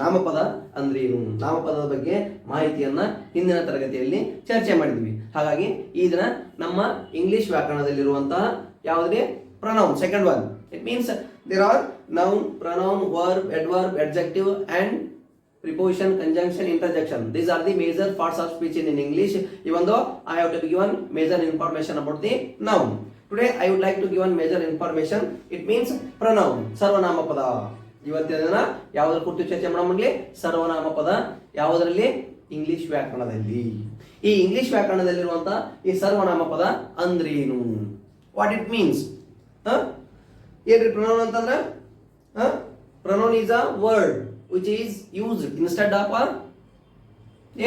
ನಾಮಪದ ಅಂದ್ರೆ ಏನು, ನಾಮಪದದ ಬಗ್ಗೆ ಮಾಹಿತಿಯನ್ನ ಹಿಂದಿನ ತರಗತಿಯಲ್ಲಿ ಚರ್ಚೆ ಮಾಡಿದ್ವಿ. ಹಾಗಾಗಿ ಈ ದಿನ ನಮ್ಮ ಇಂಗ್ಲಿಷ್ ವ್ಯಾಕರಣದಲ್ಲಿರುವಂತಹ ಯಾವುದೇ pronoun second one. It means there are noun, pronoun, verb, adverb, adjective and preposition, conjunction, interjection. These are the major parts of speech in English. Even though I have to be given major information about the noun. Today I would like to give one major information. It means pronoun, ಸರ್ವನಾಮ ಪದ. ಇವತ್ತಿನ ದಿನ ಯಾವುದರ ಕುರಿತು ಚರ್ಚೆ ಮಾಡೋಣ? ಸರ್ವನಾಮ ಪದ. ಯಾವುದರಲ್ಲಿ? English ವ್ಯಾಕರಣದಲ್ಲಿ. ಈ ಇಂಗ್ಲಿಷ್ ವ್ಯಾಕರಣದಲ್ಲಿರುವಂತಹ ಈ ಸರ್ವನಾಮ ಪದ ಅಂದ್ರೇನು? What it means? ಏನ್ರಿ ಪ್ರನೌನ್ ಅಂತಂದ್ರೆ? Pronoun is a word which is used instead of a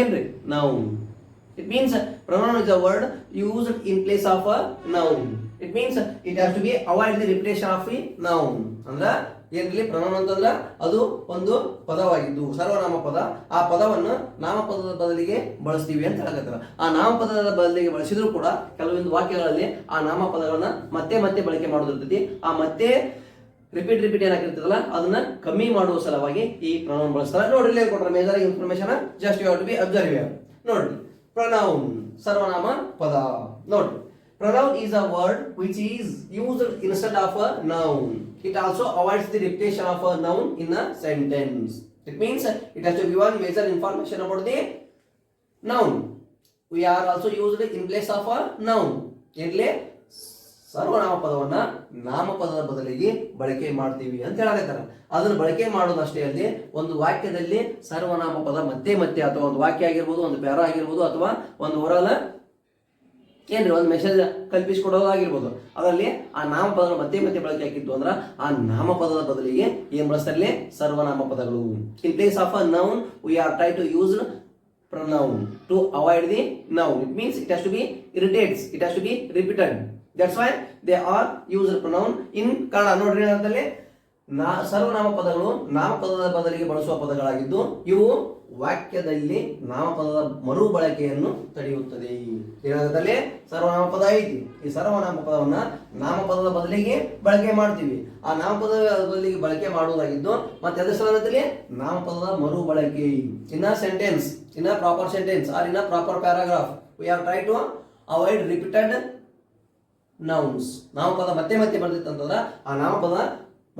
ಏನ್ರಿ noun. It means pronoun is a word used in place of a noun. It means it has to be avoid the repetition of a noun. ಅಂದ್ರೆ ಏನ್ರಿ pronoun ಅಂತಂದ್ರೆ ಅದು ಒಂದು ಪದವಾಗಿದ್ದು ಸರ್ವನಾಮ ಪದ. ಆ ಪದವನ್ನು ನಾಮಪದದ ಬದಲಿಗೆ ಬಳಸ್ತೀವಿ ಅಂತ ಹೇಳಕತ್ತಾರೆ. ಆ ನಾಮಪದದ ಬದಲಿಗೆ ಬಳಸಿದ್ರು ಕೂಡ ಕೆಲವೊಂದು ವಾಕ್ಯಗಳಲ್ಲಿ ಆ ನಾಮಪದಗಳನ್ನ ಮತ್ತೆ ಮತ್ತೆ ಬಳಕೆ ಮಾಡೋದಿರ್ತೈತಿ. ಆ ಮತ್ತೆ ರಿಪೀಟ್ ಏನಾಗಿರ್ತದಲ್ಲ ಅದನ್ನ ಕಮ್ಮಿ ಮಾಡುವ ಸಲುವಾಗಿ ಈ ಪ್ರನೌನ್ ಬಳಸ್ತಾರೆ. ನೋಡ್ರಿ ಇಲ್ಲಿ ಕೊಟ್ರೆ major information, just you have to be observe here. ನೋಡ್ರಿ ಪ್ರನೌನ್ ಸರ್ವನಾಮ ಪದ. ನೋಡ್ರಿ pronoun is a word which is used instead of a noun. It also avoids the repetition of a noun in a sentence. It means it has to give one major information about the noun. We are also used in place of a noun. ಇಲ್ಲಿ ಸರ್ವನಾಮ ಪದವನ್ನ ನಾಮಪದದ ಬದಲಿಗೆ ಬಳಕೆ ಮಾಡ್ತೀವಿ ಅಂತ ಹೇಳಕತ್ತಾರೆ. ಅದನ್ನು ಬಳಕೆ ಮಾಡೋದಷ್ಟೇ ಅಲ್ಲದೆ ಒಂದು ವಾಕ್ಯದಲ್ಲಿ ಸರ್ವನಾಮ ಪದ ಮತ್ತೆ ಮತ್ತೆ ಅಥವಾ ಒಂದು ವಾಕ್ಯ ಆಗಿರ್ಬೋದು, ಒಂದು ಪ್ಯಾರಾ ಆಗಿರ್ಬೋದು, ಅಥವಾ ಒಂದು ಓರಲ್ ಏನ್ರಿ ಒಂದು ಮೆಸೇಜ್ ಕಲ್ಪಿಸಿಕೊಡೋದಾಗಿರ್ಬೋದು, ಅದರಲ್ಲಿ ಆ ನಾಮಪದ ಮತ್ತೆ ಮತ್ತೆ ಬಳಕೆ ಹಾಕಿತ್ತು ಅಂದ್ರೆ ಆ ನಾಮಪದದ ಬದಲಿಗೆ ಏನ್ ಬಳಸ್ತಾರಲ್ಲೇ ಸರ್ವನಾಮ ಪದಗಳು. In place of a noun we are try to use pronoun to avoid the noun. It means it has to be irritates, it has to be repeated. That's why they are used pronoun in Kannada. ನೋಡ್ರಿ ಅಂತಲ್ಲಿ ಸರ್ವನಾಮ ಪದಗಳು ನಾಮಪದದ ಬದಲಿಗೆ ಬಳಸುವ ಪದಗಳಾಗಿದ್ದು ಇವು ವಾಕ್ಯದಲ್ಲಿ ನಾಮಪದದ ಮರು ಬಳಕೆಯನ್ನು ತಡೆಯುತ್ತದೆ. ಏನಾಗುತ್ತಲ್ಲಿ ಸರ್ವನಾಮ ಪದ ಐತಿ, ಈ ಸರ್ವನಾಮ ಪದವನ್ನ ನಾಮಪದದ ಬದಲಿಗೆ ಬಳಕೆ ಮಾಡ್ತೀವಿ. ಆ ನಾಮಪದದ ಬದಲಿಗೆ ಬಳಕೆ ಮಾಡುವುದಾಗಿದ್ದು ಮತ್ತೆ ಅದರ ಸಲದಲ್ಲಿ ನಾಮಪದದ ಮರು ಬಳಕೆ in a sentence, in a proper sentence or in a proper paragraph we are try to avoid repeated nouns. ನಾಮಪದ ಮತ್ತೆ ಮತ್ತೆ ಬಂದಿತ್ತಂತಂದ್ರೆ ಆ ನಾಮಪದ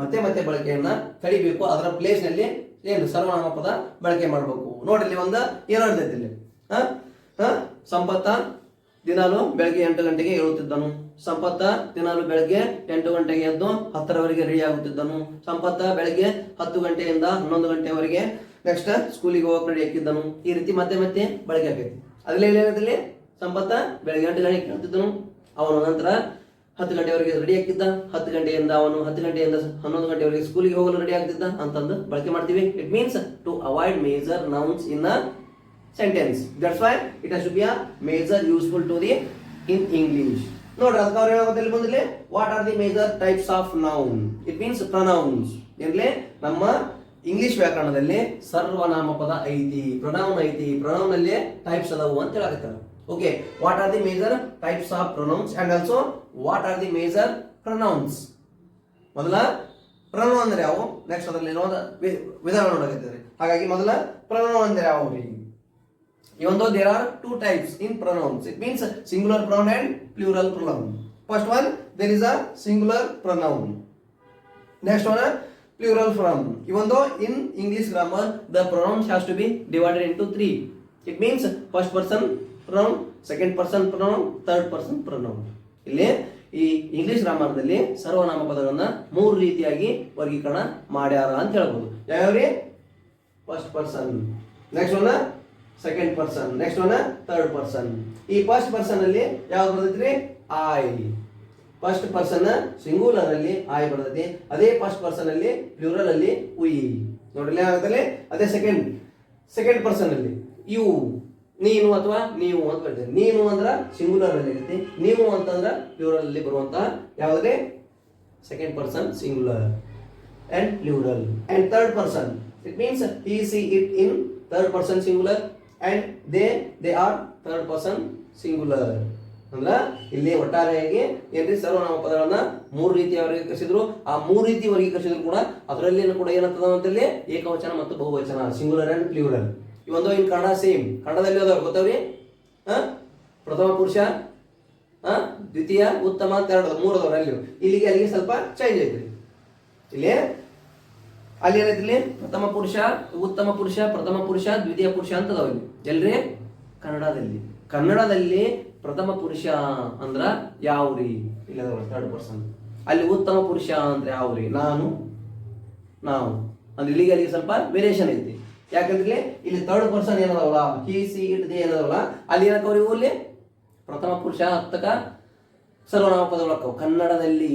ಮತ್ತೆ ಮತ್ತೆ ಬಳಕೆಯನ್ನ ತಡಿಬೇಕು. ಅದರ ಪ್ಲೇಸ್ ನಲ್ಲಿ ಏನು ಸರ್ವನಾಮ ಪದ ಬಳಕೆ ಮಾಡಬೇಕು. ನೋಡ್ರಿ ಒಂದು ಏನಾಡ್ತೈತಿ ಇಲ್ಲಿ, ಸಂಪತ್ತ ದಿನಾಲು ಬೆಳಗ್ಗೆ 8 ಗಂಟೆಗೆ ಏಳುತ್ತಿದ್ದನು. ಸಂಪತ್ತ ದಿನಾಲು ಬೆಳಗ್ಗೆ 8 ಗಂಟೆಗೆ ಎದ್ದು 10ರವರೆಗೆ ರೆಡಿ ಆಗುತ್ತಿದ್ದನು. ಸಂಪತ್ತ ಬೆಳಗ್ಗೆ 10 ಗಂಟೆಯಿಂದ 11 ಗಂಟೆವರೆಗೆ ನೆಕ್ಸ್ಟ್ ಸ್ಕೂಲಿಗೆ ಹೋಗಕ್ಕೆ ರೆಡಿ ಹಾಕಿದ್ದನು. ಈ ರೀತಿ ಮತ್ತೆ ಮತ್ತೆ ಬಳಕೆ ಆಗೈತಿ. ಅದ್ರಲ್ಲಿ ಏನಾಗತ್ತಲ್ಲಿ ಸಂಪತ್ತ ಬೆಳಗ್ಗೆ 8 ಗಂಟೆಗೆ ಕೇಳ್ತಿದ್ದನು. ಅವನು ನಂತರ 10 ಗಂಟೆವರೆಗೆ ರೆಡಿ ಆಗ್ತಿದ್ದ. 10 ಗಂಟೆಯಿಂದ 11 ಗಂಟೆವರೆಗೆ ಸ್ಕೂಲಿಗೆ ಹೋಗಲು ರೆಡಿ ಆಗ್ತಿದ್ದ ಅಂತಂದು ಬಳಕೆ ಮಾಡ್ತೀವಿ. It means to avoid major nouns in a sentence. That's why it has to be a major useful to the in English. ನೋಡ್ರಿ ಅದಕ್ಕೆ ಅವ್ರು ಹೇಳೋದಿಲ್ಲ ಬಂದಿಲ್ಲ, what are the major types of noun? It means pronouns. ಏನ್ಲಿ ನಮ್ಮ English ವ್ಯಾಕರಣದಲ್ಲಿ ಸರ್ವನಾಮ ಪದ ಐತಿ, pronoun ಐತಿ, ಪ್ರನೌನ್ ಅಲ್ಲಿ ಟೈಪ್ಸ್ ಅದಾವು ಅಂತ ಹೇಳಕತ್ತಾರೆ. Okay, what are the major types of pronouns and also what are the major pronouns? ಮೊದಲ ಪ್ರನೌನ್ ಅಂದ್ರೆ ಯಾವ, ನೆಕ್ಸ್ಟ್ ಅದರಲ್ಲಿ ವಿಧಾನ ನೋಡಕತ್ತಿದ್ರಿ. ಹಾಗಾಗಿ ಮೊದಲ ಪ್ರನೌನ್ ಅಂದ್ರೆ ಯಾವ? even though there are two types in pronouns, it means singular pronoun and plural pronoun. First one, there is a singular pronoun. Next one, a plural pronoun. Even though in English grammar the pronouns has to be divided into three. It means first person pronoun, second person pronoun, third person pronoun. ಇಲ್ಲಿ ಈ English ಗ್ರಾಮರ್ದಲ್ಲಿ ಸರ್ವನಾಮ ಪದಗಳನ್ನ 3 ರೀತಿಯಾಗಿ ವರ್ಗೀಕರಣ ಮಾಡ್ಯಾರ ಅಂತ ಹೇಳ್ಬೋದು. ಯಾವ್ಯಾವ್ರಿ? First person, next one second person, next one third person. ಈ ಫಸ್ಟ್ ಪರ್ಸನ್ ಅಲ್ಲಿ ಯಾವ್ದು ಬರ್ತೈತ್ರಿ? ಐ. ಫಸ್ಟ್ ಪರ್ಸನ್ ಸಿಂಗುಲರ್ ಅಲ್ಲಿ ಐ ಬರ್ತೈತಿ. ಅದೇ ಫಸ್ಟ್ ಪರ್ಸನ್ ಅಲ್ಲಿ ಪ್ಲೂರಲ್ ಅಲ್ಲಿ ವಿ. ನೋಡ್ರಿ ಏನಾಗುತ್ತೆ? ಅದೇ ಸೆಕೆಂಡ್ ಪರ್ಸನ್ ಅಲ್ಲಿ ಯು, ನೀನು ಅಥವಾ ನೀವು ಅಂತ ಹೇಳ್ತೇವೆ. ನೀನು ಅಂದ್ರ ಸಿಂಗುಲರ್ ಅಲ್ಲಿ ಇರುತ್ತೆ, ನೀವು ಅಂತಂದ್ರ ಪ್ಲೂರಲ್ ಅಲ್ಲಿ ಬರುವಂತ ಯಾವುದೇ second person singular and plural. And third person, it means he she it in third person singular and they are third person singular. ಅಂದ್ರ ಇಲ್ಲಿ ಒಟ್ಟಾರೆಯಾಗಿ ಏನ್ರಿ ಸರ್ವನಾಮ ಪದಗಳನ್ನ 3 ರೀತಿಯ ವರ್ಗೀಕರಿಸಿದ್ರು. ಆ 3 ರೀತಿ ವರ್ಗೀಕರಿಸಿದ್ರು ಕೂಡ ಅದರಲ್ಲಿ ಕೂಡ ಏನಂತದ ಅಂತಲ್ಲಿ ಏಕವಚನ ಮತ್ತು ಬಹುವಚನ, ಸಿಂಗುಲರ್ ಅಂಡ್ ಪ್ಲೂರಲ್. ಇವೊಂದು ಇನ್ ಕನ್ನಡ ಸೇಮ್, ಕನ್ನಡದಲ್ಲಿ ಅದಾವ ಗೊತ್ತಾವ್ರಿ. ಪ್ರಥಮ ಪುರುಷ, ದ್ವಿತೀಯ, ಉತ್ತಮ ಅಂತ 3 ಅದಾವ್ರಿ. ಅಲ್ಲಿ ಇಲ್ಲಿಗೆ ಅಲ್ಲಿಗೆ ಸ್ವಲ್ಪ ಚೇಂಜ್ ಐತ್ರಿ. ಇಲ್ಲಿ ಅಲ್ಲಿ ಏನೈತಿ, ಪ್ರಥಮ ಪುರುಷ, ಉತ್ತಮ ಪುರುಷ, ಪ್ರಥಮ ಪುರುಷ, ದ್ವಿತೀಯ ಪುರುಷ ಅಂತ ಅದಾವ ಇಲ್ಲಿ. ಎಲ್ರಿ ಕನ್ನಡದಲ್ಲಿ ಪ್ರಥಮ ಪುರುಷ ಅಂದ್ರ ಯಾವ್ರಿ, ಇಲ್ಲ 3rd ಪರ್ಸನ್. ಅಲ್ಲಿ ಉತ್ತಮ ಪುರುಷ ಅಂದ್ರೆ ಯಾವ್ರಿ, ನಾನು, ನಾವು ಅಂದ್ರೆ ಇಲ್ಲಿಗೆ ಅಲ್ಲಿಗೆ ಸ್ವಲ್ಪ ವೇರಿಯೇಷನ್ ಐತಿ. ಯಾಕಂದ್ರೆ ಇಲ್ಲಿ 3rd ಪರ್ಸನ್ ಏನದವಲ್ಲ, ಹಿ, ಸಿ, ಇಟ್, ದೇ ಏನದವಲ್ಲ, ಅಲ್ಲಿ ಏನಕ್ಕವ್ರಿ ಇಲ್ಲಿ ಪ್ರಥಮ ಪುರುಷ ಹತ್ತಕ ಸರ್ವನಾಮ ಪದಗಳು ಕನ್ನಡದಲ್ಲಿ.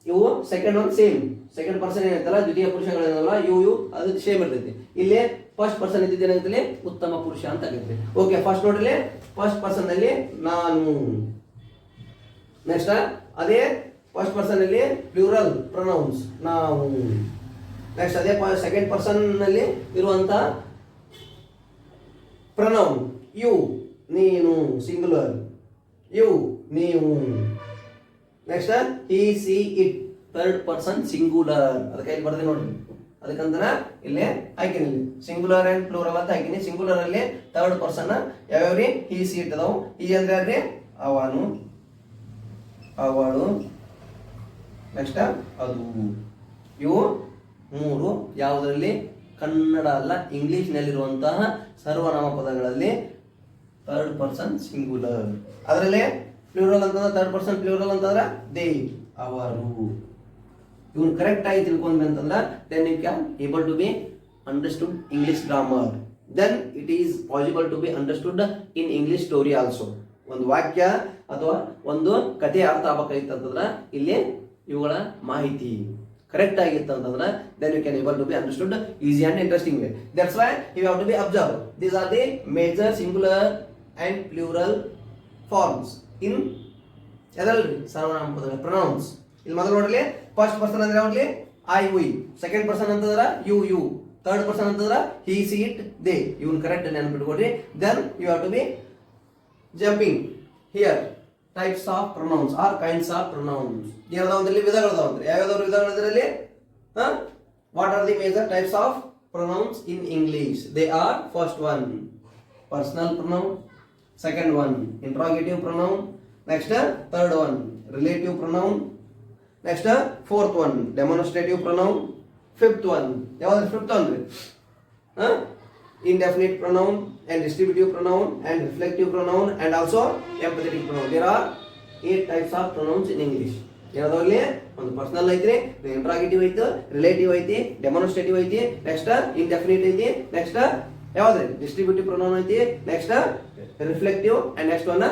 ಇವು second one same, second person ಏನೈತಲ್ಲ, ದ್ವಿತೀಯ ಪುರುಷಗಳೇನಲ್ಲ ಇವು ಅದು ಸೇಮ್ ಇರ್ತೈತಿ. ಇಲ್ಲಿ ಫಸ್ಟ್ ಪರ್ಸನ್ ಇದ್ದಿದ್ದು ಏನಾಗೈತಿ, ಉತ್ತಮ ಪುರುಷ ಅಂತ ಆಗೈತಿ. ಓಕೆ, ಫಸ್ಟ್ ನೋಡ್ರಿ, ಫಸ್ಟ್ ಪರ್ಸನ್ ಅಲ್ಲಿ ನಾನು. ನೆಕ್ಸ್ಟ್ ಅದೇ ಫಸ್ಟ್ ಪರ್ಸನ್ ಅಲ್ಲಿ ಪ್ಲೂರಲ್ ಪ್ರೊನೌನ್ಸ್ ನಾವು. ನೆಕ್ಸ್ಟ್ ಅದೇ ಸೆಕೆಂಡ್ ಪರ್ಸನ್ ನಲ್ಲಿ ಇರುವಂತ ಪ್ರೊನೌನ್ ಯು, ನೀನು, ಸಿಂಗುಲರ್, ಯು, ನೀವು. Next he, she, it, 3rd person singular. ಅದಕ್ಕೆ ಇಲ್ಲಿ ಬರ್ತೀನಿ ನೋಡ್ರಿ, ಅದಕ್ಕಂತ ಇಲ್ಲೇ ಹಾಕಿನಿ, ಸಿಂಗುಲರ್ ಅಂಡ್ ಪ್ಲೂರಲ್ ಅಂತ ಹಾಕಿನಿ. ಸಿಂಗುಲರ್ ಅಲ್ಲಿ 3rd ಪರ್ಸನ್ ಯಾವ್ಯಾವ್ರಿ, ಹಿ, ಸಿ, ಇಟ್ ಅದಾವು. ಈ ಅಂದ್ರೆ ಯಾರ್ರಿ, ಅವನು, ಅವಳು, ನೆಕ್ಸ್ಟ್ ಅದು. ಇವು 3 ಯಾವುದರಲ್ಲಿ, ಕನ್ನಡ ಅಲ್ಲ ಇಂಗ್ಲಿಷ್ ನಲ್ಲಿರುವಂತಹ ಸರ್ವನಾಮ ಪದಗಳಲ್ಲಿ 3rd ಪರ್ಸನ್ ಸಿಂಗುಲರ್. ಅದರಲ್ಲಿ ಪ್ಲೂರಲ್ ಅಂತಂದ್ರೆ 3rd ಪರ್ಸನ್ ಪ್ಲೂರಲ್ ಅಂತಂದ್ರೆ ದೇ, ಅವರು. ಇವನು ಕರೆಕ್ಟ್ ಆಗಿ ತಿಳ್ಕೊಂಡ್ವಿ ಅಂತಂದ್ರೆ then you can able to be understood English grammar. Then it is possible to be understood in English story also. ಒಂದು ವಾಕ್ಯ ಅಥವಾ ಒಂದು ಕಥೆ ಅರ್ಥ ಆಗ್ಬೇಕಾಗಿತ್ತಂತಂದ್ರೆ ಇಲ್ಲಿ ಇವುಗಳ ಮಾಹಿತಿ ಕರೆಕ್ಟ್ ಆಗಿತ್ತಂತಂದ್ರೆ then you can able to be understood easy and interesting way. That's why you have to be observe these are the major singular and plural forms in ಎದಲ್ರಿ ಸರ್ವನಾಮ ಪದಗಳ ಪ್ರೊನೌನ್ಸ್. ಇಲ್ಲಿ ಮೊದಲು ನೋಡ್ಲಿ, ಫಸ್ಟ್ ಪರ್ಸನ್ ಅಂದ್ರೆ ನೋಡ್ಲಿ I, we. Second person ಅಂತಂದ್ರ you, you. 3rd person ಅಂತಂದ್ರ ಹಿ, ಸಿ, ಇಟ್, ದೇ. ಇವನ್ ಕರೆಕ್ಟ್ ನೆನಪಿಟ್ಕೊಡ್ರಿ. Then you have to be jumping here types of pronouns are kinds of pronouns. ಏನದಾವಂದ್ರಲ್ಲಿ ವಿಧಗಳದಾವಂದ್ರಿ. ಯಾವ್ಯಾವ್ದಾದ್ರು ವಿಧಗಳದ್ರಲ್ಲಿ what are the major types of pronouns in English? They are first one personal pronoun, second one interrogative pronoun, next third one relative pronoun, next fourth one demonstrative pronoun, fifth one ಯಾವುದು fifth one indefinite pronoun and distributive pronoun and reflective pronoun and also empathetic pronoun. There are 8 types of pronouns in English. ಯಾವ್ದಾವಲ್ಲಿ ಒಂದು personal ಐತ್ರಿ, interrogative ಐತಿ, relative ಐತಿ, demonstrative ಐತಿ, next indefinite ಐತಿ, next ಯಾವ್ದ್ರಿ distributive pronoun ಐತಿ, next reflective, and next one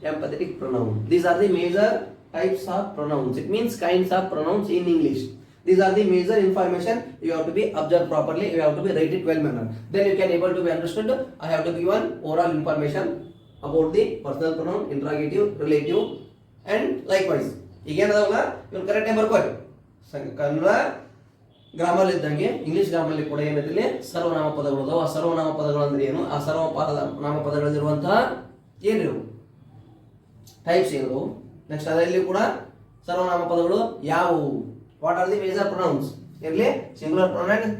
empathetic pronoun. These are the major types of pronouns. It means kinds of pronouns in English. These are the major information you have to be observed properly. You have to be write it well manner. Then you can able to be understood. I have to give one overall information about the personal pronoun, interrogative, relative, and likewise. ಈಗೇನದಲ್ಲ ಇವ್ರು correct ಆಗಿ ಬರ್ಕೋರಿ. Kannada grammar ಇದ್ದಂಗೆ English grammar ಕೂಡ ಏನೈತಿ ಸರ್ವನಾಮ ಪದಗಳು ಅದಾವ. ಆ ಸರ್ವನಾಮ ಪದಗಳು ಅಂದ್ರೆ ಏನು, ಆ ಸರ್ವನಾಮ ಪದಗಳಲ್ಲಿರುವಂತಹ ಏನಿರು ಟೈಪ್ಸ್ ಏನು, ನೆಕ್ಸ್ಟ್ ಅದರಲ್ಲಿ ಕೂಡ ಸರ್ವನಾಮ ಪದಗಳು ಯಾವುವು, what are the major pronouns ಇರಲಿ, ಸಿಂಗುಲರ್ ಪ್ರೊನೌನ್,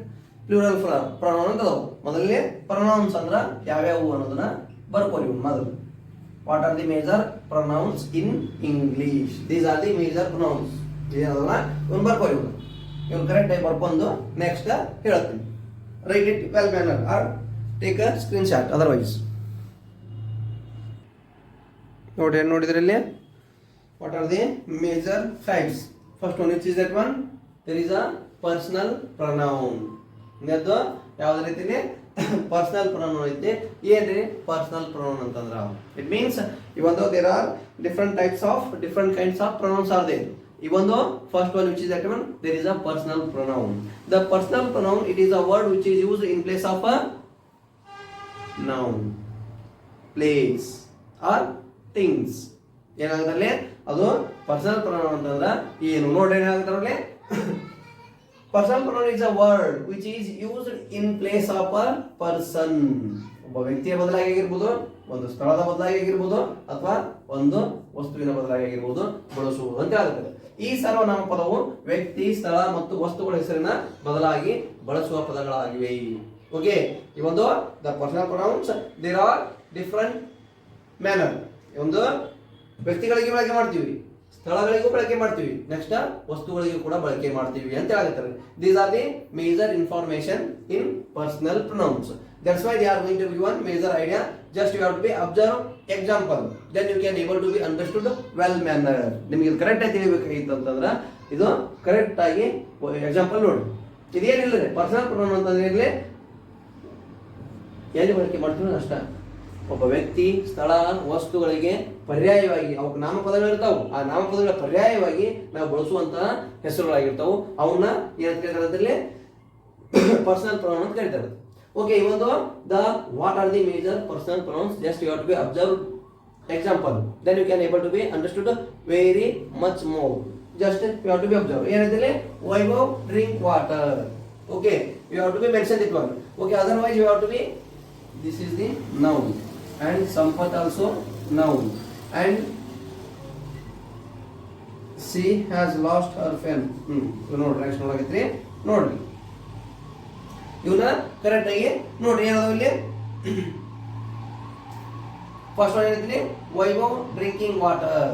ಪ್ಲೂರಲ್ ಪ್ರೊನೌನ್ ಅಂತ ಅದಾವ. ಮೊದಲನೇ ಪ್ರೊನೌನ್ಸ್ ಅಂದ್ರ ಯಾವ್ಯಾವು ಅನ್ನೋದನ್ನ ಬರ್ಕೋರಿ ಮೊದಲು. What are the major pronouns in English? These are the major pronouns. ಏನದಲ್ಲ ಇವ್ನು ಬರ್ಕೋರಿ. ಇವ್ನು ಕರೆಕ್ಟ್ ಆಗಿ ಬರ್ಕೊಂಡು ನೆಕ್ಸ್ಟ್ ಹೇಳ್ತೀನಿ. Write it well manner or take a screenshot otherwise. ನೋಡಿ ಏನು ನೋಡಿದ್ರಿ ಇಲ್ಲಿ, what are the major types? First one which is that one, there is a personal pronoun. ಇನ್ನೊಂದು ಯಾವ್ದು ರೀತಿಲಿ ಪರ್ಸನಲ್ ಪ್ರೊನೌನ್ ಐತಿ. ಏನ್ರಿ ಪರ್ಸನಲ್ ಪ್ರೊನೌನ್ ಅಂತಂದ್ರ ಇಟ್ ಮೀನ್ಸ್ ಇವೊಂದು there are different types of different kinds of pronouns are there. Even though first one which is that one, there is a personal pronoun. The personal pronoun, it is a word which is used in place of a noun, place or things. ಏನಾಗುತ್ತೆ ಅದು personal pronoun ಅಂತಂದ್ರೆ ಏನು ನೋಡ್ರಿ, ಏನಾಗುತ್ತೆ personal pronoun is a word which is used in place of a person. ಒಬ್ಬ ವ್ಯಕ್ತಿಯ ಬದಲಾಗಿ ಆಗಿರ್ಬೋದು, ಒಂದು ಸ್ಥಳದ ಬದಲಾಗಿ ಆಗಿರ್ಬೋದು, ಅಥವಾ ಒಂದು ವಸ್ತುವಿನ ಬದಲಾಗಿ ಆಗಿರ್ಬೋದು ಬಳಸುವುದು ಅಂತ ಆಗುತ್ತದೆ. ಈ ಸರ್ವನಾಮ ಪದವು ವ್ಯಕ್ತಿ, ಸ್ಥಳ ಮತ್ತು ವಸ್ತುಗಳ ಹೆಸರಿನ ಬದಲಾಗಿ ಬಳಸುವ ಪದಗಳಾಗಿವೆ. ಓಕೆ, ಈ ಒಂದು the personal pronouns there are different manner. ಒಂದು ವ್ಯಕ್ತಿಗಳಿಗೆ ಬಳಕೆ ಮಾಡ್ತೀವಿ, ಸ್ಥಳಗಳಿಗೂ ಬಳಕೆ ಮಾಡ್ತೀವಿ, ನೆಕ್ಸ್ಟ್ ವಸ್ತುಗಳಿಗೂ ಕೂಡ ಬಳಕೆ ಮಾಡ್ತೀವಿ ಅಂತ ಹೇಳ್ತಾರೆ. These are the major information in personal pronouns. That's why they are going to be one major idea. Just you have to be observe example. Then you can able to be understood well manner. ನಿಮಗೆ ಇದು correct ಆಗಿ ತಿಳಿಬೇಕಾಗಿತ್ತು ಅಂತಂದ್ರೆ ಇದು correct ಆಗಿ example ನೋಡಿ. ಇದೇನಿಲ್ಲ personal pronoun ಅಂತಂದ್ರೆ ಇರಲಿ ಎಲ್ಲಿ ಬಳಕೆ ಮಾಡ್ತೀವಿ ಅಷ್ಟ. ಒಬ್ಬ ವ್ಯಕ್ತಿ, ಸ್ಥಳ, ವಸ್ತುಗಳಿಗೆ ಪರ್ಯಾಯವಾಗಿ ಅವಕ್ಕೆ ನಾಮಪದಗಳು ಇರ್ತಾವೆ. ಆ ನಾಮಪದಗಳ ಪರ್ಯಾಯವಾಗಿ ನಾವು ಬಳಸುವಂತಹ ಹೆಸರುಗಳಾಗಿರ್ತಾವೆ. ಅವನ್ನ ಏನಂತ ಕರೀತಾರೆ, ಪರ್ಸನಲ್ ಪ್ರೊನೌನ್ ಅಂತ ಕರೀತಾರೆ. Okay, even though what are the major personal pronouns, just you have to be observe example, then you can able to be understood very much more. Just you have to be observe. ಏನಂತಲೇ Vaibhav drink water. Okay, you have to be mention it one. Okay, otherwise you have to be, this is the noun and Sampath also noun, and she has lost her pen. ನೋಡಿ next ನೋಡಾಗಿದ್ರಿ ನೋಡಿ ಇವನ್ನ correct ಆಗಿ ನೋಡ್ರಿ. ಏನದಾವ ಇಲ್ಲಿ first one ಏನೈತಿ, Vaibhav drinking water.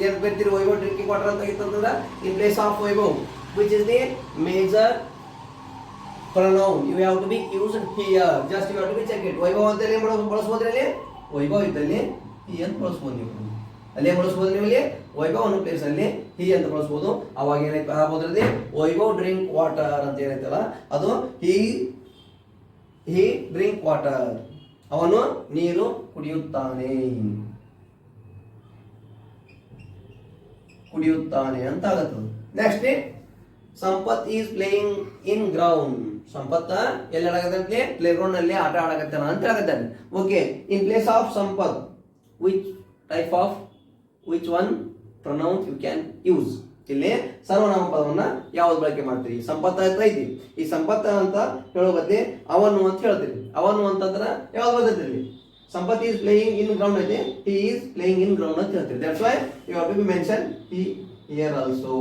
ಏನ್ ಬರ್ತೀರಿ ವೈಭವ್ ಡ್ರಿಂಕಿಂಗ್ ವಾಟರ್ ಅಂತ ಆಗಿತ್ತಂದ್ರೆ in place of Vaibhav which is the major pronoun you have to be used here. Just you have to be check it. Vaibhav ಅಂತ ಏನು ಬಳಸ್ಬೋದ್ರಿ ಅಲ್ಲಿ, ವೈಭವ್ ಇದ್ದಲ್ಲಿ ಹಿ ಅಂತ ಬಳಸ್ಬೋದು ನೀವು. ಅಲ್ಲೇ ಬಳಸ್ಬೋದು ನೀವು ಇಲ್ಲಿ ವೈಭವ್ ಅನ್ನೋ ಪ್ಲೇಸ್ ಅಲ್ಲಿ ಹಿ ಅಂತ ಬಳಸ್ಬೋದು. ಅವಾಗ ಏನೈತೆ ಆಗ್ಬೋದ್ರಲ್ಲಿ ವೈಭವ್ ಡ್ರಿಂಕ್ ವಾಟರ್ ಅಂತ ಏನೈತಲ್ಲ ಅದು ಹಿ ಡ್ರಿಂಕ್ ವಾಟರ್. ಅವನು ನೀರು ಕುಡಿಯುತ್ತಾನೆ ಅಂತ ಆಗತ್ತದು. Next Sampath is playing in ground. ಸಂಪತ್ತ ಎಲ್ಲಿ ಆಡಕತ್ತಂತೆ, ಪ್ಲೇ ಗ್ರೌಂಡ್ ನಲ್ಲಿ ಆಟ ಆಡಕತ್ತಾನ ಅಂತ ಹೇಳಕತ್ತಾನೆ. Okay, in place of Sampath which one pronoun you can use. ಇಲ್ಲಿ ಸರ್ವನಾಮ ಪದವನ್ನ ಯಾವ್ದು ಬಳಕೆ ಮಾಡ್ತೀರಿ? ಸಂಪತ್ತ ಐತಿ, ಈ ಸಂಪತ್ತ ಅಂತ ಹೇಳೋ ಬದ್ಲಿ ಅವನು ಅಂತ ಹೇಳ್ತೀರಿ. ಅವನು ಅಂತಂದ್ರೆ ಯಾವ್ದು ಬರ್ತೈತಿ? Sampath is playing in ground ಐತಿ, he is playing in ground ಅಂತ ಹೇಳ್ತೀರಿ. That's why you have to be mention he here also.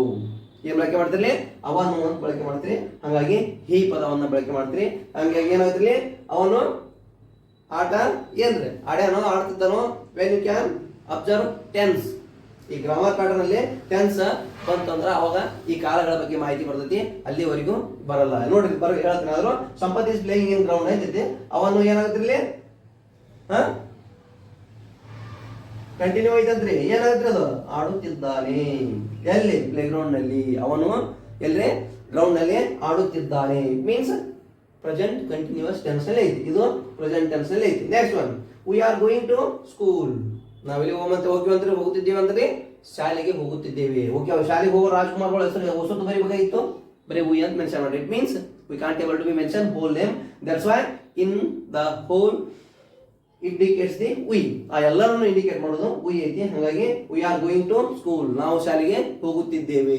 ಏನ್ ಬಳಕೆ ಮಾಡ್ತೀರಿ? ಅವನು ಅಂತ ಬಳಕೆ ಮಾಡ್ತೀರಿ, ಹಾಗಾಗಿ ಹಿ ಪದವನ್ನ ಬಳಕೆ ಮಾಡ್ತೀರಿ. ಹಂಗಾಗಿ ಏನಾಗ್ತಿರ್ಲಿ, ಅವನು ಆಟ ಏನ್ರಿ ಆಡ್ಯಾನೋ ಆಡ್ತಿದ್ದಾನೋ. When you can observe tense, ಈ ಗ್ರಾಮರ್ ಪ್ಯಾಟರ್ನ್ ಅಲ್ಲಿ ಟೆನ್ಸ್ ಬಂತಂದ್ರೆ ಅವಾಗ ಈ ಕಾಲಗಳ ಬಗ್ಗೆ ಮಾಹಿತಿ ಬರ್ತೈತಿ, ಅಲ್ಲಿವರೆಗೂ ಬರಲ್ಲ. ನೋಡ್ರಿ ಹೇಳ್ತೀನಿ, ಆದ್ರೂ Sampath is playing in ground ಐತಿ, ಅವನು ಏನಾಗತ್ತಿರ್ಲಿ ಕಂಟಿನ್ಯೂ ಐತಂತ್ರಿ. ಏನಾಗತ್ರಿ ಅದು ಆಡುತ್ತಿದ್ದಾನೆ. ಎಲ್ಲಿ? ಪ್ಲೇ ಗ್ರೌಂಡ್ ನಲ್ಲಿ. ಅವನು ಎಲ್ಲಿ? ಗ್ರೌಂಡ್ ನಲ್ಲಿ ಆಡುತ್ತಿದ್ದಾನೆ. ಮೀನ್ಸ್ ಪ್ರೆಸೆಂಟ್ ಕಂಟಿನ್ಯೂಸ್ ಟೆನ್ಸ್ ಅಲ್ಲಿ ಐತಿ, ಇದು ಪ್ರೆಸೆಂಟ್ ಟೆನ್ಸ್ ಅಲ್ಲಿ ಐತಿ. Next one, we are going to school. ನಾವೆಲ್ಲಿ ಹೋಗುತ್ತಿದ್ದೇವೆ ಅಂದ್ರೆ ಶಾಲೆಗೆ ಹೋಗುತ್ತಿದ್ದೇವೆ. ಓಕೆ, ಶಾಲೆಗೆ ಹೋಗೋ ರಾಜ್ಕುಮಾರ್ಗಳ ಹೆಸರು ಹೊಸತು ಬರೀಬೇಕಾಗಿತ್ತು, ಬರೀ ವಿ ಅಂತ ಮೆನ್ಷನ್ ಮಾಡಿ. It means we can't able to be mention whole name. That's why in the whole indicates the we. ಆ ಎಲ್ಲರನ್ನು ಇಂಡಿಕೇಟ್ ಮಾಡೋದು ವಿ ಐತಿ. ಹಾಗಾಗಿ we are going to school, ನಾವು ಶಾಲೆಗೆ ಹೋಗುತ್ತಿದ್ದೇವೆ.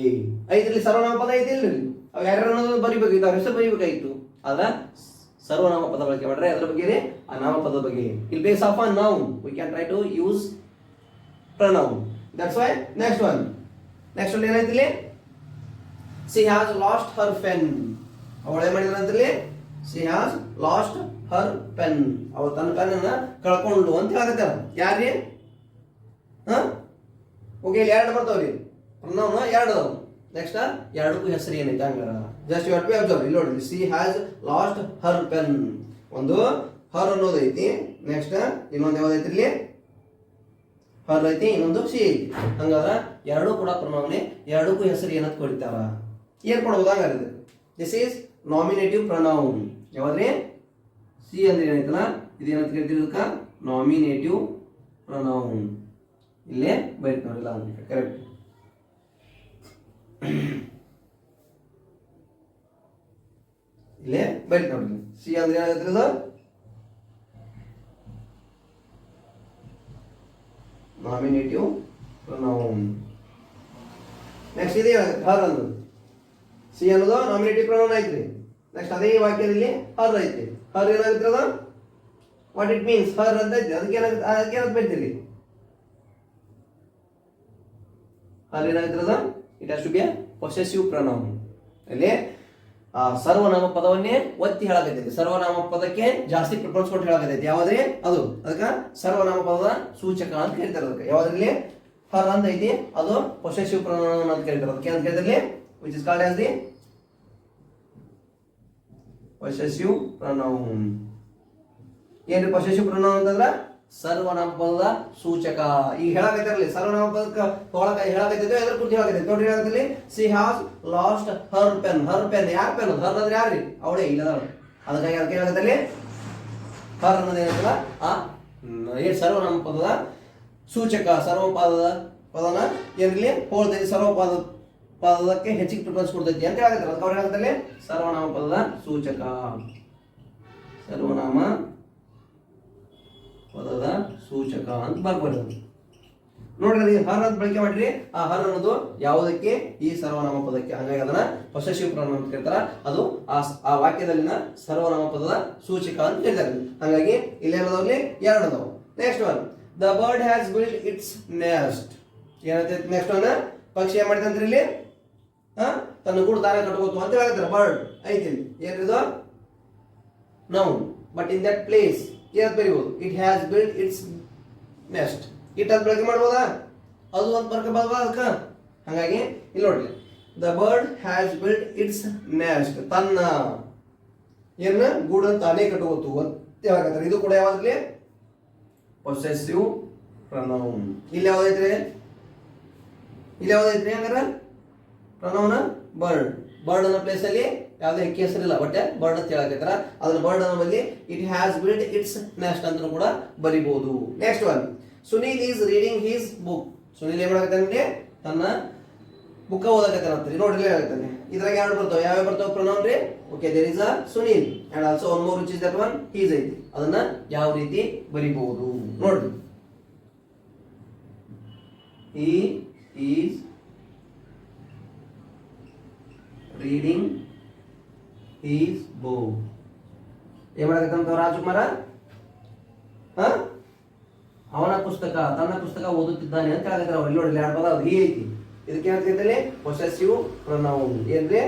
ಐದ್ರಲ್ಲಿ ಸರ್ವನಾಮ ಪದ ಐತಿ ಇಲ್ರಿ, ಅವ್ ಯಾರು ಬರಿಬೇಕಾಗಿತ್ತು, ಅವ್ರ ಹೆಸರು ಬರಿಬೇಕಾಗಿತ್ತು. ಆದ್ರ ಸರ್ವನಾಮ ಪದ ಬಳಕೆ ಮಾಡ್ರೆ ಅದರ ಬಗ್ಗೆ ಆ ನಾಮಪದದ ಬಗ್ಗೆ. In place of a noun we can try to use pronoun. That's why next one ಏನೈತಿ ಇಲ್ಲಿ, she has lost her pen. ಅವಳು ಏನ್ ಮಾಡಿದ್ರ ಅಂತಲ್ಲಿ, she has lost her pen. ಅವಳು ತನ್ನ ಪೆನ್ ಅನ್ನ ಕಳ್ಕೊಂಡು ಅಂತ ಹೇಳಕತ್ತಾರ. ಯಾರ್ರಿ? ಓಕೆ, ಇಲ್ಲಿ ಎರಡು ಬರ್ತಾವ್ರಿ ಪ್ರನೌನ್, ಎರಡು ಅದಾವ. ನೆಕ್ಸ್ಟ್ ಎರಡಕ್ಕೂ ಹೆಸರು ಏನೈತೆ ಹಂಗಾರ just you have to observe. ಇಲ್ಲಿ ನೋಡ್ರಿ, she has lost her pen. ಒಂದು ಹರ್ ಅನ್ನೋದು ಐತಿ, ನೆಕ್ಸ್ಟ್ ಇನ್ನೊಂದು ಯಾವ್ದೈತಿ ಇಲ್ಲಿ ಹರ್ ಐತಿ, ಇನ್ನೊಂದು ಸಿ ಐತಿ. ಹಂಗಾದ್ರ ಎರಡೂ ಕೂಡ ಪ್ರನೌನ್, ಎರಡಕ್ಕೂ ಹೆಸರು ಏನಂತ ಕೊಡ್ತಾರ. ಏನ್ ಕೊಡ್ಬೋದು ಹಂಗಾರ? This is nominative pronoun. ಯಾವ್ದ್ರಿ? ಸಿ ಅಂದ್ರೆ ಏನೈತಲ್ಲ ಇದು ಏನಂತ ಕರಿತೀವಿ, ಇದಕ್ಕ ನಾಮಿನೇಟಿವ್ ಪ್ರನೌನ್. ಇಲ್ಲೇ ಬೈತ್ ನೋಡಿಲ್ಲ ಅಂತ ಕರೆಕ್ಟ್. ಇಲ್ಲೇ ಬರೀತ್ ನೋಡ್ರಿ, ಸಿ ಅಂದ್ರೆ ಏನಾಗತ್ರಿ ಅದು ನಾಮಿನೇಟಿವ್ ಪ್ರನೌನ್. ನೆಕ್ಸ್ಟ್ ಇದೆ ಹರ್ ಅನ್ನೋದು, ಸಿ ಅನ್ನೋದು ನಾಮಿನೇಟಿವ್ ಪ್ರೊನೌನ್ ಐತ್ರಿ. ನೆಕ್ಸ್ಟ್ ಅದೇ ವಾಕ್ಯದಲ್ಲಿ ಹರ್ ಐತಿ. ಹರ್ ಏನಾಗುತ್ತೆ ಅದು ವಾಟ್ ಇಟ್ ಮೀನ್ಸ್ ಹರ್ ಅಂತ ಐತಿ. ಅದಕ್ಕೆ ಏನಾಗುತ್ತೆ ಬೈತೀರಿ ಹರ್ ಏನಾಗುತ್ತೆ ಅದು it has to be possessive pronoun. ಅಲ್ಲಿ ಸರ್ವನಾಮ ಪದವನ್ನೇ ಒತ್ತಿ ಹೇಳಕತ್ತೈತಿ. ಸರ್ವನಾಮ ಪದಕ್ಕೆ ಜಾಸ್ತಿ ಪ್ರಿಫರೆನ್ಸ್ ಕೊಟ್ಟು ಹೇಳಕತ್ತೈತಿ. ಯಾವ್ದ್ರಿ ಅದು ಅದಕ್ಕೆ ಸರ್ವನಾಮ ಪದದ ಸೂಚಕ ಅಂತ ಕರೀತಾರೆ. ಅದಕ್ಕೆ ಯಾವ್ದ್ರಲ್ಲಿ ಹರ್ ಅಂತ ಐತಿ ಅದು ಪೊಸೆಸಿವ್ ಪ್ರೊನೌನ್ ಅಂತ ಕರೀತಾರೆ. ಅದಕ್ಕೆ ಅಂತ ಕರೀತಾರೆ which is called as the possessive pronoun. ಏನ್ರಿ possessive pronoun ಅಂತಂದ್ರ ಸರ್ವನಾಮ ಪದದ ಸೂಚಕ. ಈಗ ಹೇಳಕತ್ತಿರಲಿ ಸರ್ವನಾಮ ಪದಕ್ಕೆ ತೊಗೊಳಕ ಹೇಳಕತ್ತಿದ್ದೆ ಎದ್ರ ಕುರಿತು ಹೇಳಕತ್ತಿದ್ದೆ ನೋಡ್ರಿ. ಹೇಳಕತ್ತಿರಲಿ she has lost her pen. Her pen ಯಾರ್ ಪೆನ್? ಹರ್ ಅಂದ್ರೆ ಯಾರ್ರಿ? ಅವಳೇ ಇಲ್ಲ. ಅದಕ್ಕಾಗಿ ಅದಕ್ಕೆ ಹೇಳಕತ್ತಿರಲಿ ಹರ್ ಅನ್ನೋದು ಏನಂತಲ್ಲ ಏನ್ ಸರ್ವನಾಮ ಪದದ ಸೂಚಕ. ಸರ್ವಪಾದದ ಪದನ ಏನಿರಲಿ ಹೋಳ್ತೈತಿ, ಪದಕ್ಕೆ ಹೆಚ್ಚಿಗೆ ಪ್ರಿಫರೆನ್ಸ್ ಕೊಡ್ತೈತಿ ಅಂತ ಹೇಳಕತ್ತಾರೆ. ಅದಕ್ಕೆ ಅವ್ರು ಹೇಳಕತ್ತಲ್ಲಿ ಸರ್ವನಾಮ ಪದದ ಸೂಚಕ. ಸರ್ವನಾಮ ಪದದ ಸೂಚಕ ಅಂತ ಬರ್ಬೋದು ನೋಡ್ರಿ. ಹರ್ ಅಂತ ಬಳಕೆ ಮಾಡ್ರಿ. ಆ ಹರ್ ಅನ್ನೋದು ಯಾವುದಕ್ಕೆ? ಈ ಸರ್ವನಾಮ ಪದಕ್ಕೆ. ಹಾಗಾಗಿ ಅದನ್ನ ಪೊಸೆಸಿವ್ ಪ್ರೊನೌನ್ ಅಂತ ಕರೀತಾರ. ಅದು ಆ ವಾಕ್ಯದಲ್ಲಿನ ಸರ್ವನಾಮ ಪದದ ಸೂಚಕ ಅಂತ ಹೇಳ್ತಾರೆ. ಹಾಗಾಗಿ ಇಲ್ಲಿ ಏನದಾವ್ಲಿ ಎರಡು ಅದಾವ. Next one the bird has built its nest. ಏನಂತೈತಿ ನೆಕ್ಸ್ಟ್ ಒನ್? ಪಕ್ಷಿ ಏನ್ ಮಾಡಿದಂತ್ರಿ ಇಲ್ಲಿ ತನ್ನ ಗೂಡು ತಾನೇ ಕಟ್ಕೋತು ಅಂತ ಹೇಳ್ತಾರೆ. ಬರ್ಡ್ ಐತಿ ಏನಿದು noun. But in that place ಏನಂತ ಬರೀಬಹುದು? It has built its nest. It ಅಂತ ಬಳಕೆ ಮಾಡ್ಬೋದಾ? ಅದು ಅಂತ ಬರ್ಕೋಬಹುದು ಅದಕ್ಕೆ. ಹಾಗಾಗಿ ಇಲ್ಲಿ ನೋಡ್ರಿ the bird has built its nest. ತನ್ನ ಏನ ಗೂಡನ್ನು ತಾನೇ ಕಟ್ಕೋತು ಅಂತ ಹೇಳಕತ್ತಾರೆ. ಇದು ಕೂಡ ಯಾವ್ದ್ರಲ್ಲಿ ಪೊಸೆಸಿವ್ ಪ್ರೊನೌನ್. ಇಲ್ಲಿ ಯಾವ್ದೈತ್ರಿ? ಇಲ್ಲಿ ಯಾವ್ದೈತ್ರಿ ಹಂಗಾರ ಪ್ರೊನೌನ್ ಬರ್ಡ್. ಬರ್ಡ್ ಅನ್ನೋ ಪ್ಲೇಸ್ ಅಲ್ಲಿ ಯಾವುದೇ ಅಕ್ಕಿ ಹೆಸರಿಲ್ಲ, ಬಟ್ ಬರ್ಡ್ ಅಂತ ಹೇಳಕತ್ತಾರ. ಅದನ್ನ ಬರ್ಡ್ ಅನ್ನೋ ಬದಲಿ it has built its nest ಅಂತ ಕೂಡ ಬರಿಬಹುದು. Next one Sunil is reading his book. Sunil ಏನ್ ಮಾಡಕತ್ತಾನೆ? ತನ್ನ ಬುಕ್ ಓದಕತ್ತಾನ. ನೋಡ್ರಿ ಹೇಳ್ತಾನೆ ಇದ್ರಾಗ ಎರಡು ಬರ್ತಾವ. ಯಾವ್ಯಾವ ಬರ್ತಾವ ಪ್ರೊನೌನ್ ರೀ? Okay there is a Sunil and also one more which is that one he's ಐತಿ. ಅದನ್ನ ಯಾವ ರೀತಿ ಬರಿಬಹುದು ನೋಡ್ರಿ. he is reading his book. ಏನ್ ಮಾಡಕತ್ತಂತ ರಾಜಕುಮಾರ? ಅವನ ಪುಸ್ತಕ ತನ್ನ ಪುಸ್ತಕ ಓದುತ್ತಿದ್ದಾನೆ ಅಂತ ಹೇಳಿದ್ರೆ ಅವ್ರು ಇಲ್ಲಿ ನೋಡಿ ಎರಡು ಪದ ಹಿ ಐತಿ. ಇದಕ್ಕೆ ಹೇಳ್ತಿದ್ದಲ್ಲಿ ಪೊಸೆಸಿವ್ ಪ್ರೊನೌನ್. ಏನ್ರಿ?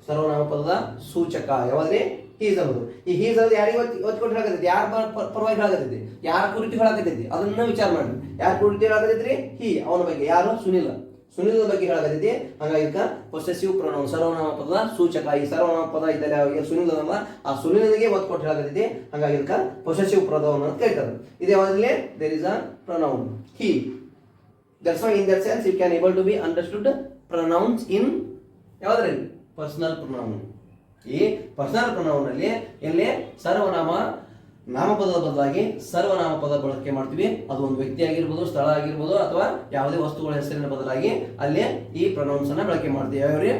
ಸರ್ವನಾಮ ಪದದ ಸೂಚಕ. ಯಾವ್ದ್ರಿ? ಹೀಸ್ ಅನ್ನೋದು. ಈ ಹೀಸ್ ಅನ್ನೋದು ಯಾರಿಗೆ ಒತ್ಕೊಂಡು ಹೇಳಕತ್ತೈತಿ? ಯಾರ ಪರವಾಗಿ ಹೇಳಕತ್ತೈತಿ? ಯಾರ ಕುರಿತು ಹೇಳಕತ್ತೈತಿ? ಅದನ್ನ ವಿಚಾರ ಮಾಡಿ. ಯಾರ ಕುರಿತು ಹೇಳಕತ್ತೈತ್ರಿ? ಹಿ ಅವನ ಬಗ್ಗೆ. ಯಾರು? ಸುನಿಲ್. ಸುನಿಲ್ ಬಗ್ಗೆ ಹೇಳಕತ್ತೈತಿ. ಹಾಗಾಗಿ ಇದಕ್ಕೆ ಪೊಸೆಸಿವ್ ಪ್ರೊನೌನ್ ಸರ್ವನಾಮ ಪದದ ಸೂಚಕ. ಈ ಸರ್ವನಾಮ ಪದ ಇದ್ದಲ್ಲಿ ಸುನಿಲ್ ಅಲ್ಲ, ಆ ಸುನಿಲ್ನಿಗೆ ಒತ್ತು ಕೊಟ್ಟು ಹೇಳಕತ್ತೈತಿ. ಹಾಗಾಗಿ ಇದಕ್ಕೆ ಪೊಸೆಸಿವ್ ಪ್ರೊನೌನ್ ಅಂತ ಕೇಳ್ತಾರೆ. ಇದು ಯಾವ್ದ್ರಲ್ಲಿ? There is a pronoun he. That's why in that sense you can able to be understood pronouns in ಯಾವ್ದ್ರಲ್ಲಿ? Personal pronoun. ಈ ಪರ್ಸನಲ್ ಪ್ರೊನೌನ್ ಅಲ್ಲಿ ಎಲ್ಲಿ ಸರ್ವನಾಮ ನಾಮಪದದ ಬದಲಾಗಿ ಸರ್ವನಾಮ ಪದ ಬಳಕೆ ಮಾಡ್ತೀವಿ. ಅದು ಒಂದು ವ್ಯಕ್ತಿ ಆಗಿರ್ಬೋದು, ಸ್ಥಳ ಆಗಿರ್ಬೋದು, ಅಥವಾ ಯಾವುದೇ ವಸ್ತುಗಳ ಹೆಸರಿನ ಬದಲಾಗಿ ಅಲ್ಲಿ ಈ ಪ್ರೊನೌನ್ಸ್ ಅನ್ನ ಬಳಕೆ ಮಾಡ್ತೀವಿ. ಯಾವ್ರಿ?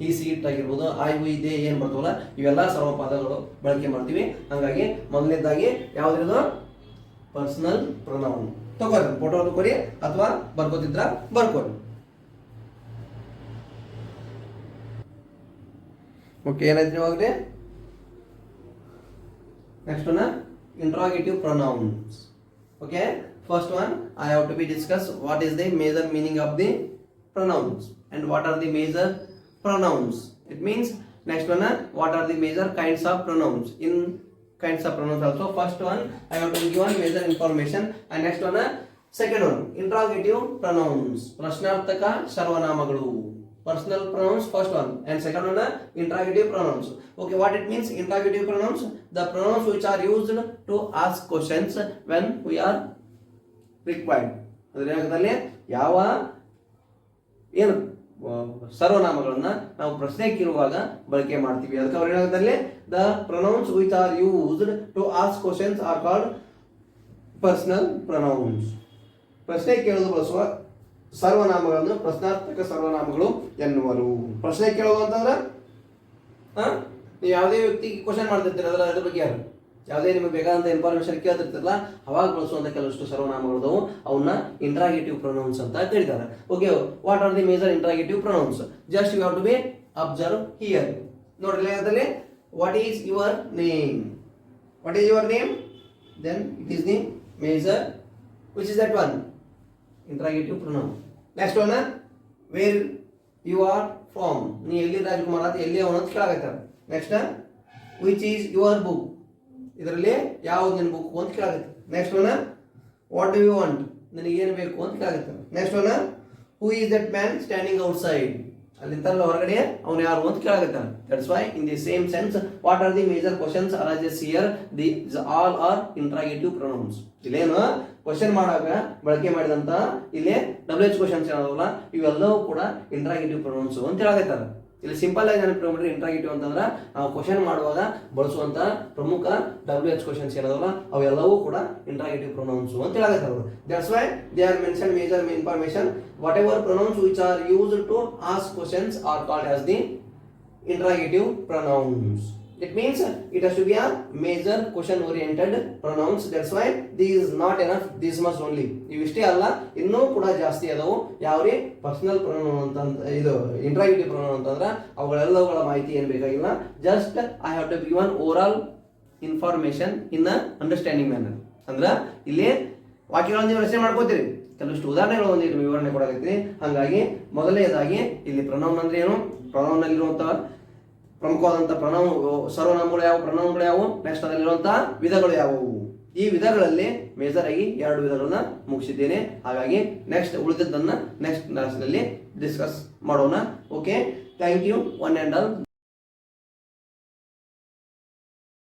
ಈ ಸೀಟ್ ಆಗಿರ್ಬೋದು, ಐ ವು ಇದೆ ಏನ್ ಬರ್ತವಲ್ಲ ಇವೆಲ್ಲ ಸರ್ವ ಪದಗಳು ಬಳಕೆ ಮಾಡ್ತೀವಿ. ಹಾಗಾಗಿ ಮೊದಲನೇದಾಗಿ ಯಾವ್ದು? Personal pronoun. ತಗೋರಿ ಫೋಟೋ ತಗೋರಿ ಅಥವಾ ಬರ್ಕೋತಿದ್ರ ಬರ್ಕೋರಿ. ಓಕೆ ಏನಾಯ್ತು ಇವಾಗ್ರಿ? Next one interrogative pronouns. Okay, first one I have to be discuss what is the major meaning of the pronouns and what are the major pronouns. It means next one what are the major kinds of pronouns. In kinds of pronouns also first one I have to give one major information and next one second one interrogative pronouns. ಪ್ರಶ್ನಾರ್ಥಕ ಸರ್ವನಾಮಗಳು. Personal pronouns first one and second one interrogative pronouns. Okay, what it means? Interrogative pronouns, the pronouns which are used to ask questions when we are required. ಅದರಲ್ಲಿ ಯಾವ ಏನು ಸರ್ವನಾಮಗಳನ್ನ ನಾವು ಪ್ರಶ್ನೆ ಕೇಳುವಾಗ ಬಳಕೆ ಮಾಡ್ತೀವಿ. ಅದಕ್ಕೆ ಅವ್ರು ಏನಾಗುತ್ತೆ? the pronouns which are used to ask questions are called personal pronouns. ಪ್ರಶ್ನೆ ಕೇಳಲು ಬಳಸುವ ಸರ್ವನಾಮಗಳನ್ನು ಪ್ರಶ್ನಾರ್ಥಕ ಸರ್ವನಾಮಗಳು ಎನ್ನುವರು. ಪ್ರಶ್ನೆ ಕೇಳೋದು ಅಂತಂದ್ರೆ ನೀವು ಯಾವುದೇ ವ್ಯಕ್ತಿಗೆ ಕ್ವಶನ್ ಮಾಡ್ತಿರ್ತೀರ ಅದ್ರ ಬಗ್ಗೆ ಯಾರು ಯಾವುದೇ ನಿಮಗೆ ಬೇಕಾದಂತ ಇನ್ಫಾರ್ಮೇಶನ್ ಕೇಳ್ತಿರ್ತಿರಲ್ಲ ಅವಾಗ ಬಳಸುವಂತ ಕೆಲವಷ್ಟು ಸರ್ವನಾಮಗಳು ಅವನ್ನ ಇಂಟ್ರಾಗೇಟಿವ್ ಪ್ರೊನೌನ್ಸ್ ಅಂತ ಕರೀತಾರೆ. Okay, what are the major interrogative pronouns? Just you have to be observe here. ನೋಡ್ರಿ ಅದರಲ್ಲಿ what is your name, what is your name, then it is the major, which is that one, interrogative pronoun. Next one, where you are from, ನೀ ಎಲ್ಲಿ ರಾಜ್ಕುಮಾರ್ ಅಂತ ಎಲ್ಲಿ ಅವನು ಅಂತ ಕೇಳಾಗತ್ತಾರ. Next, which is your book, ಇದರಲ್ಲಿ ಯಾವ್ದು ನಿನ್ನ ಬುಕ್ ಅಂತ ಕೇಳಾಗತ್ತೆ. Next one, what do you want, ನನಗೆ ಏನು ಬೇಕು ಅಂತ ಕೇಳಾಗತ್ತೆ. Next one, who is that man standing outside, ಅಲ್ಲಿಂತಲ್ಲ ಹೊರಗಡೆ ಅವನು ಯಾರು ಅಂತ ಕೇಳಾಗತ್ತಾನ. That's why in the same sense what are the major questions arises here, the all are interrogative pronouns. ಇಲ್ಲೇನು ಕ್ವಶನ್ ಮಾಡಾಗ ಬಳಕೆ ಮಾಡಿದಂತ ಇಲ್ಲಿ WH ಕ್ವಶನ್ಸ್ ಏನಾದವಲ್ಲ ಇವೆಲ್ಲವೂ ಕೂಡ ಇಂಟ್ರಾಗೇಟಿವ್ ಪ್ರೊನೌನ್ಸ್ ಅಂತ ಹೇಳಾಗತ್ತಾರ. ಇಲ್ಲಿ ಸಿಂಪಲ್ ಆಗಿ ನೆನಪಿಟ್ಕೊಂಡ್ರೆ ಇಂಟ್ರಾಗೇಟಿವ್ ಅಂತಂದ್ರೆ ನಾವು ಕ್ವಶನ್ ಮಾಡುವಾಗ ಬಳಸುವಂತ ಪ್ರಮುಖ WH ಕ್ವಶನ್ಸ್ ಏನದಲ್ಲ ಅವೆಲ್ಲವೂ ಕೂಡ ಇಂಟ್ರಾಗೇಟಿವ್ ಪ್ರೊನೌನ್ಸ್ ಅಂತ ಹೇಳಾಗತ್ತಾರ. That's why they are mention major information, whatever pronouns which are used to ask questions are called as the interrogative pronouns. It means it has to be a major question oriented pronouns. That's why this is not enough, this much only. ಇವಿಷ್ಟೇ ಅಲ್ಲ, ಇನ್ನೂ ಕೂಡ ಜಾಸ್ತಿ ಅದಾವು. ಯಾವ್ರಿ personal pronoun ಅಂತ ಇದು interrogative pronoun ಅಂತಂದ್ರೆ ಅವುಗಳೆಲ್ಲವುಗಳ ಮಾಹಿತಿ ಏನು ಬೇಕಾಗಿಲ್ಲ. Just I have to given overall information in a understanding manner. ಅಂದ್ರೆ ಇಲ್ಲಿ ವಾಕ್ಯಗಳನ್ನು ನೀವು ರಚನೆ ಮಾಡ್ಕೋತೀರಿ, ಕೆಲವಷ್ಟು ಉದಾಹರಣೆಗಳು ಒಂದಿಟ್ಟು ವಿವರಣೆ ಕೊಡಾಕತ್ತೀನಿ. ಹಾಗಾಗಿ ಮೊದಲನೇದಾಗಿ ಇಲ್ಲಿ ಪ್ರೊನೌನ್ ಅಂದ್ರೆ ಏನು, ಪ್ರೊನೌನ್ ನಲ್ಲಿರುವಂತಹ ಪ್ರಮುಖವಾದಂತಹ ಪ್ರೊನೌನ್ ಸರ್ವನಾಮಗಳು ಯಾವುವು, ಪ್ರೊನೌನ್ಗಳು ಯಾವುವು, ನೆಕ್ಸ್ಟ್ ಅದರಲ್ಲಿರುವಂತಹ ವಿಧಗಳು ಯಾವುವು. ಈ ವಿಧಗಳಲ್ಲಿ ಮೇಜರ್ ಆಗಿ 2 ವಿಧಗಳನ್ನ ಮುಗಿಸಿದ್ದೇನೆ. ಹಾಗಾಗಿ ನೆಕ್ಸ್ಟ್ ಉಳಿದದ್ದನ್ನ ನೆಕ್ಸ್ಟ್ ಕ್ಲಾಸ್ನಲ್ಲಿ ಡಿಸ್ಕಸ್ ಮಾಡೋಣ. Okay, thank you one and all.